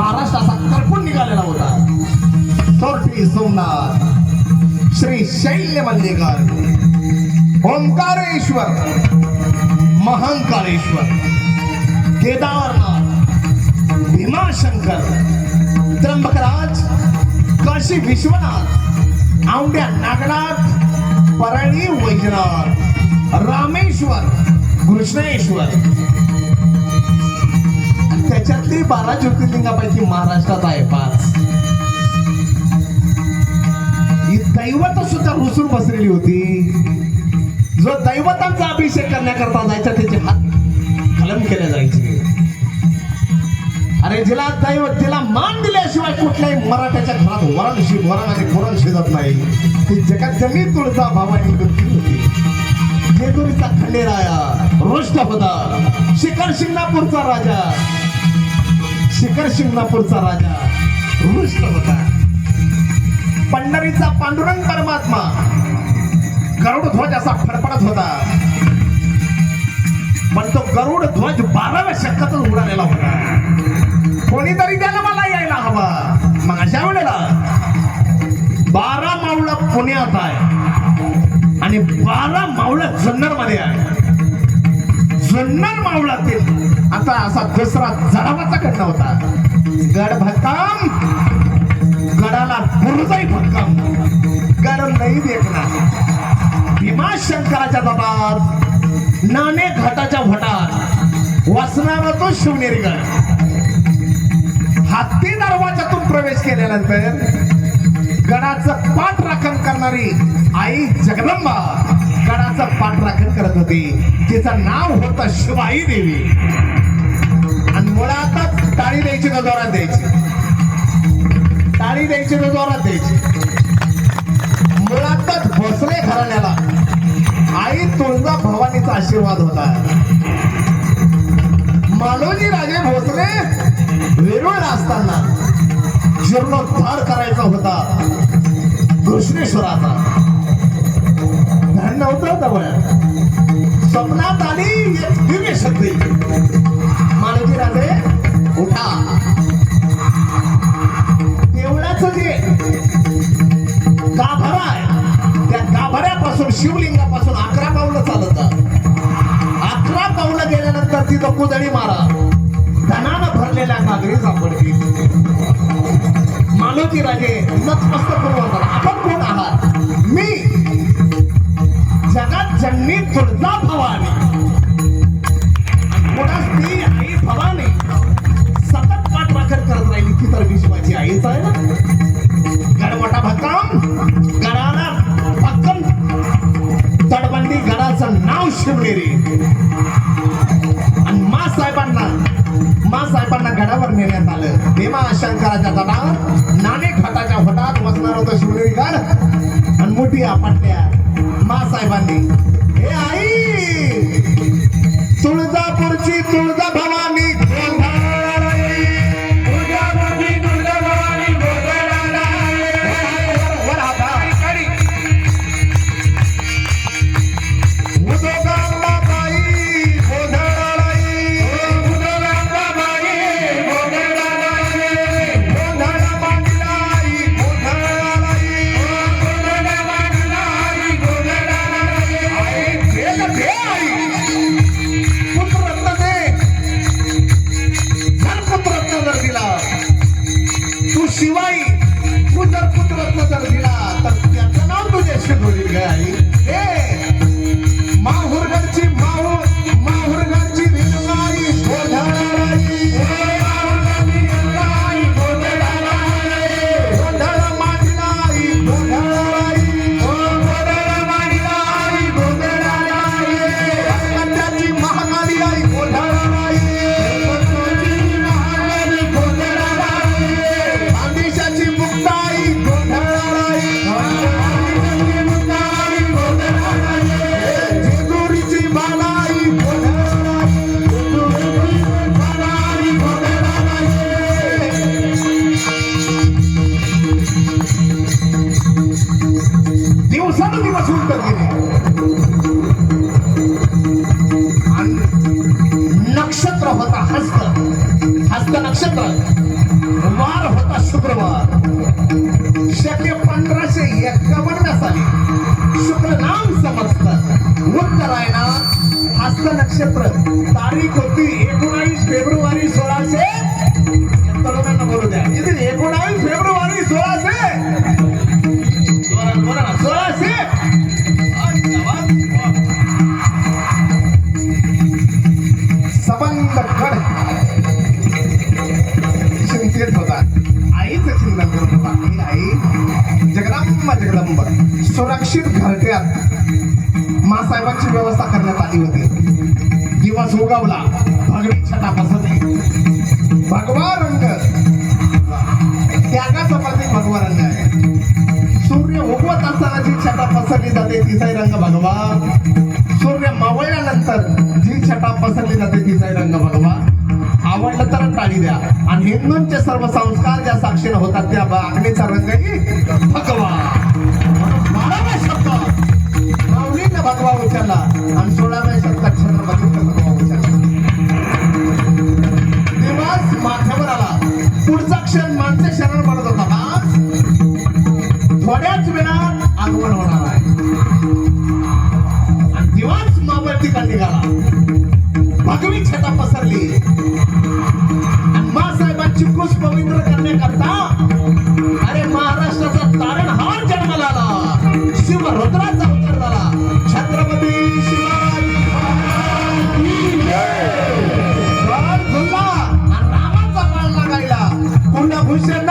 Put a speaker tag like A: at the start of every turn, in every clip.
A: महाराष्ट्राचा करपून निघालेला होता. सोरठी सोमनाथ, श्री शैल्य मल्लिकार, ओंकारेश्वर, महांकारेश्वर, केदारनाथ, भीमाशंकर, त्र्यंबकराज, काशी विश्वनाथ, औंढ्या नागनाथ, परळी वैजनाथ, रामेश्वर, कृष्णेश्वर. त्याच्यातली 12 ज्योतिर्लिंगापैकी महाराष्ट्रात आहे 5. ही दैवत सुद्धा रुसून बसलेली होती. जो दैवतांचा अभिषेक करण्याकरता जायचा त्याचे हात कलम केले जायचे. अरे जिला मान दिल्याशिवाय कुठल्याही मराठ्याच्या घरात वरण आणि पुरण शिजत नाही. ती जगतजननी तुळजा भवानी होती. जेजुरीचा खंडेराया रुष्ट होता. शिखर शिंगणापूरचा राजा रुष्ट होता. पंढरीचा पांडुरंग परमात्मा गरुड ध्वज असा फडफडत होता. पण तो गरुड ध्वज 12व्या शतकातच उडालेला होता. कोणीतरी त्याला मला यायला हवा. मग अशा वेळेला 12 मावळं पुण्यात आहे आणि 12 मावळं जुन्नर मध्ये आहे. जुन्नर मावळातील आता असा दुसरा जडावाचा घटना होता. गड भक्कम, गडाला बुरुजाई भक्कम, गड नाही देखणार. भीमाशंकराच्या दबात नाणे घाटाच्या भटात वसणारा तो शिवनेरी गड. हत्ती दरवाजातून प्रवेश केल्यानंतर गडाचं पाठराखण करणारी आई जगदंबा गडाचं पाठराखण करत होती. तिचं नाव होतं शिवाई देवी. आणि मुळातच टाळी द्यायची का जोरात द्यायची? टाळी द्यायची का जोरात द्यायची? मुळातच भोसले घराण्याला आई तुळजा भवानीचा आशीर्वाद होता. मालोजी राजे भोसले वेरूळला असताना जीर्णोद्धार करायचा होता कृष्णेश्वराचा. धन नव्हतं जवळ. स्वप्नात आली एक दिव्य शक्ती. मालोजी राजे उठा. देवळाचं जे गाभारा आहे त्या गाभाऱ्यापासून शिवलिंगापासून 11 पावलं चालत जा. 11 पावलं गेल्यानंतर तिथं कुदळी मारा. धनानं भरलेल्या नागरी सापडतील. मालोजी राजे नतमस्तक करून आपण कोण आहात? मी जगात जननी तुळजा भवानी. ती आई भवानी सतत पाठराखण करत राहिली. ती तर विश्वाची आईच आहे ना. गडमोठा भक्कम, गडाला भक्कम तडबंदी. गडाचं नाव शिवनेरी. आणि मासाहेबांना गडावर नेण्यात आलं. भीमाशंकराच्या गडावर नाणे घाटाच्या भटात बसणार होतं शिवनेरी गड. आणि मोठी आपटल्या मासाहेबांनी, हे आई तुळजापूरची तुळजा भवानी शुक्रवार शके 1551 साली शुक्ल नाम समजतात उत्तरायणा हस्त नक्षत्र तारीख होती 19 फेब्रुवारी 1600 तरुणांना बोलू द्या इथे 19 फेब्रुवारी 1600 बोला ना 1600 संबंध गड चिंतेत होता आईच चिंतन करत होता ही आई जगदंब सुरक्षित घरट्यात मासाहेबांची व्यवस्था करण्यात आली होती दिवस उगवला भगवी छटा पसरली भगवा रंग त्यागाचा प्रतीक भगवा रंग आहे सूर्य उगवत असताना जी छटा पसरली जाते तिचाही रंग भगवा सूर्य मावळल्यानंतर जी छटा पसरली जाते तिचाही रंग भगवा आवडलं तर टाळी द्या आणि हिंदूंचे सर्व संस्कार ज्या साक्षीने होतात त्या अग्नीचा रंगही भगवा 12व्या शतकात माऊलीने भगवा उचलला आणि 16व्या शतकात छत्रपतींचा भगवा उचलला दिवस माथ्यावर आला पुढचा क्षण माणसे शरण पडत होता आज थोड्याच वेळात आगमन होणार आहे आणि दिवस मावळती निघाला भगवी छटा पसरली मासाहेबांची कुस पवित्र करण्याकरता अरे महाराष्ट्राचा तारणहार जन्माला आला शिवरुद्राचा अवतार झाला छत्रपती शिवाजी रामाचा पाळणा गायला कुलभूषण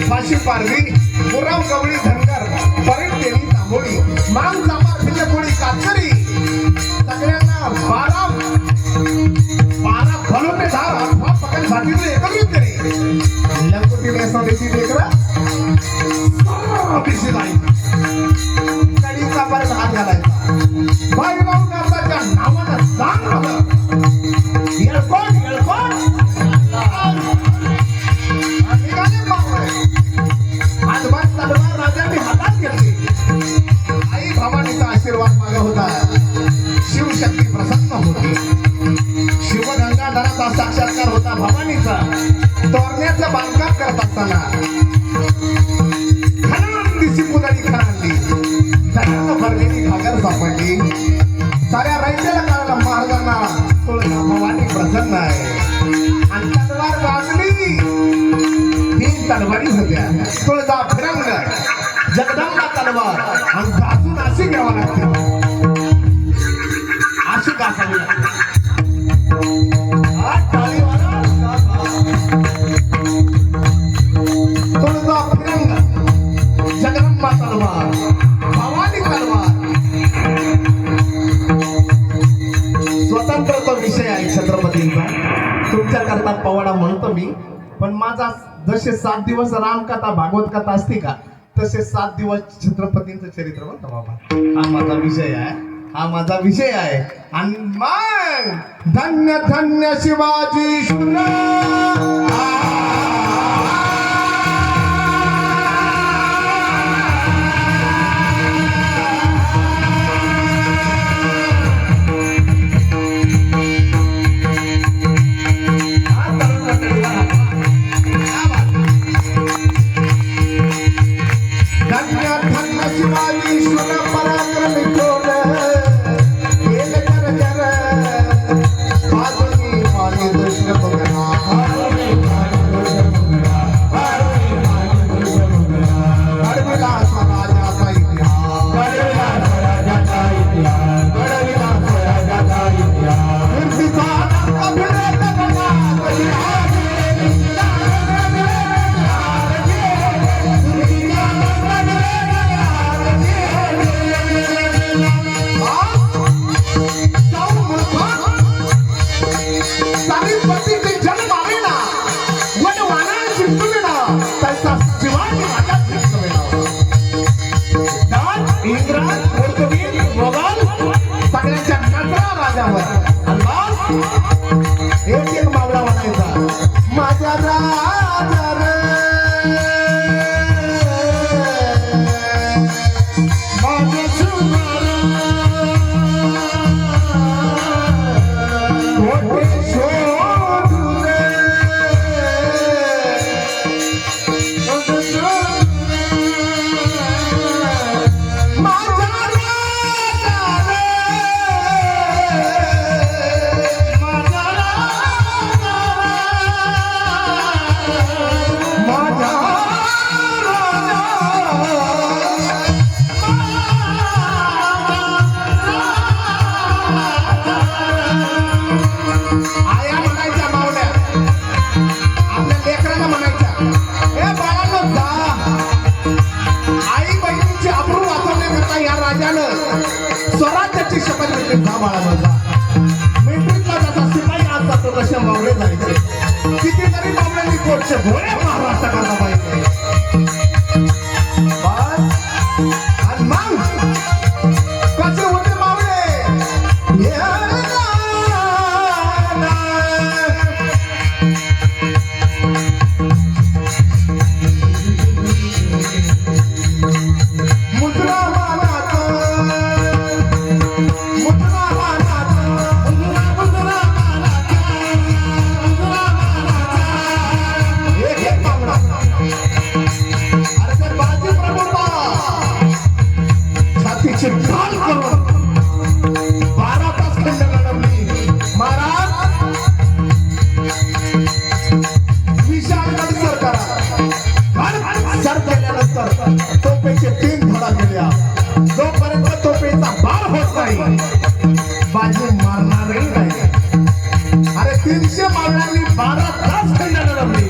A: फाशी पारवी मुराव गवळी धनगर परीट केली तांबोळी मान जांभार भिले पोळी कातकरी सगळ्यांना 12 भलोटे धार अथवा पकड साठीचे एकत्रित केले लंकोटीने असं देखील लेकरा सर्व जायचं कडीचा परत हात घालायचा भाईभाऊ नावाच्या नावानं सांग बघ येळकोट राजांनी हातात घेतली आई भवानीचा आशीर्वाद मागे होता शिवशक्ती प्रसन्न होती शिवगंगाधराचा साक्षात्कार होता भवानीचा तोरण्याचं बांधकाम करत असताना खणान दिसी पुतळी खणाली धनानं भरलेली घागर सापडली साऱ्या रैत्याला कळाला महाराजांना तुळजा भवानी प्रसन्न आहे आणि तलवार वाजली 3 तलवारी होत्या तुळजा फिरंग जगदंबा तलवार आणि घासून अशी घ्यावा लागते अशी घासावी लागते तुळजा फिरंग जगदंबा तलवार भवानी तलवार स्वतंत्र तो विषय आहे छत्रपतींचा तुमच्या करता पवाडा म्हणतो मी पण माझा जसे 7 दिवस रामकथा भागवत कथा असते का तसे 7 दिवस छत्रपतींचं चरित्र म्हणतो बाबा हा माझा विषय आहे आणि मग धन्य धन्य शिवाजी धन्य धन्य शिवाजी पराक्रमी त्यानं स्वराज्याची शपथ घेतली जा बाळा माझा मेट्रिकला जसा शिपाई आज जातो तसे मावळे जायचे कितीतरी मावळ्यांनी कोटचे घोडे महाराष्ट्र करता पाहिजे आणि मग कसे होते मावळे तोपेचे 3 धडा केल्या जोपर्यंत तोपेचा बार होत नाही बाजी मारणारही नाही अरे 300 मावळ्यांनी 12 तास खंडाला लढली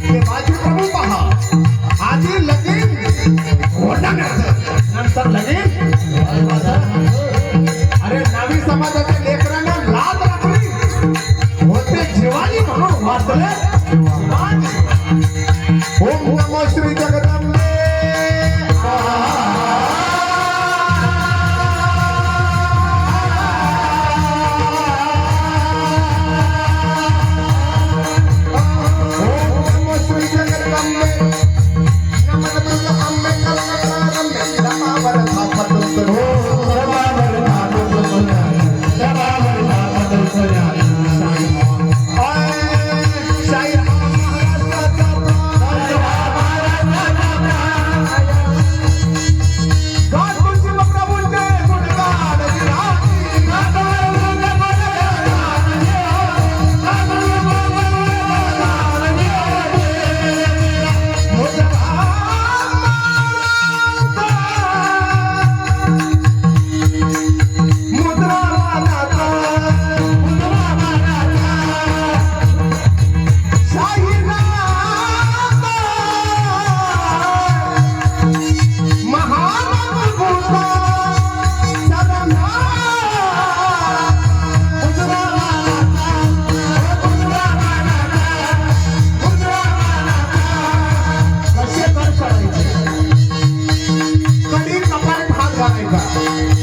A: ते बाजी प्रभू पहा आधी लगीन घोडा नंतर लगीन अरे नवी समाजाच्या लेकरांना लाज राखली होते जीवानी म्हणून वाचले ओम नमो श्री जगदंबे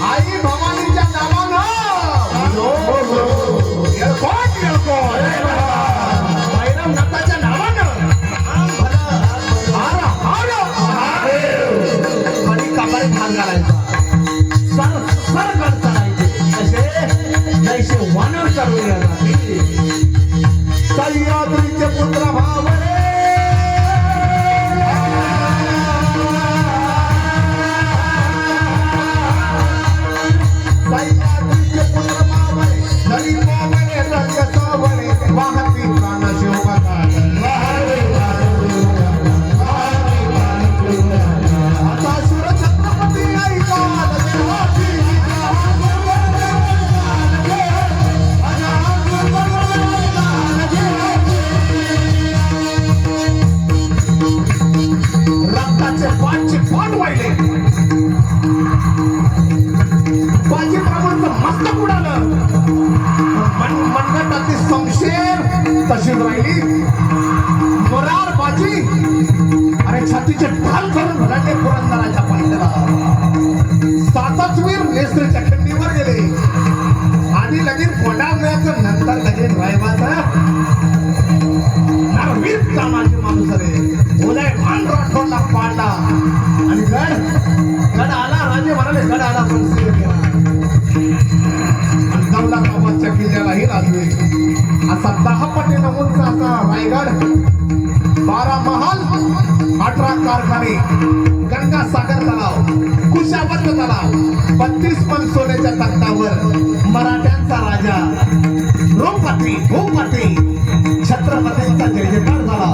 A: आई भवानीच्या नावानं नाथाच्या नावानं आणि कपाळी भाग घालायचा सर कर चालायचे असे जैसे वानर करूया सह्याद्रीचे पुत्र भावरे तशीच राहिली मोरार बाजी अरे छातीचे ढाल करून भरले पुरंदराच्या पायथ्याला 7च वीर नेसरीच्या खंडीवर गेले आधी लगीन कोंडावण्याचं नंतर लगीन रायबाचा वीर कामाचे माणूस रे उदय भान राठोडला पाडला आणि गड आला राजे म्हणाले गड आला दौला कामाच्या किल्ल्यालाही राजवे असा 10 पटीनं उंच असा रायगड 12 महाल 18 कारखाने गंगा सागर तलाव कुशावर्त तलाव 32 पण सोन्याच्या तख्तावर मराठ्यांचा राजा भूपती छत्रपतींचा जय जयकार झाला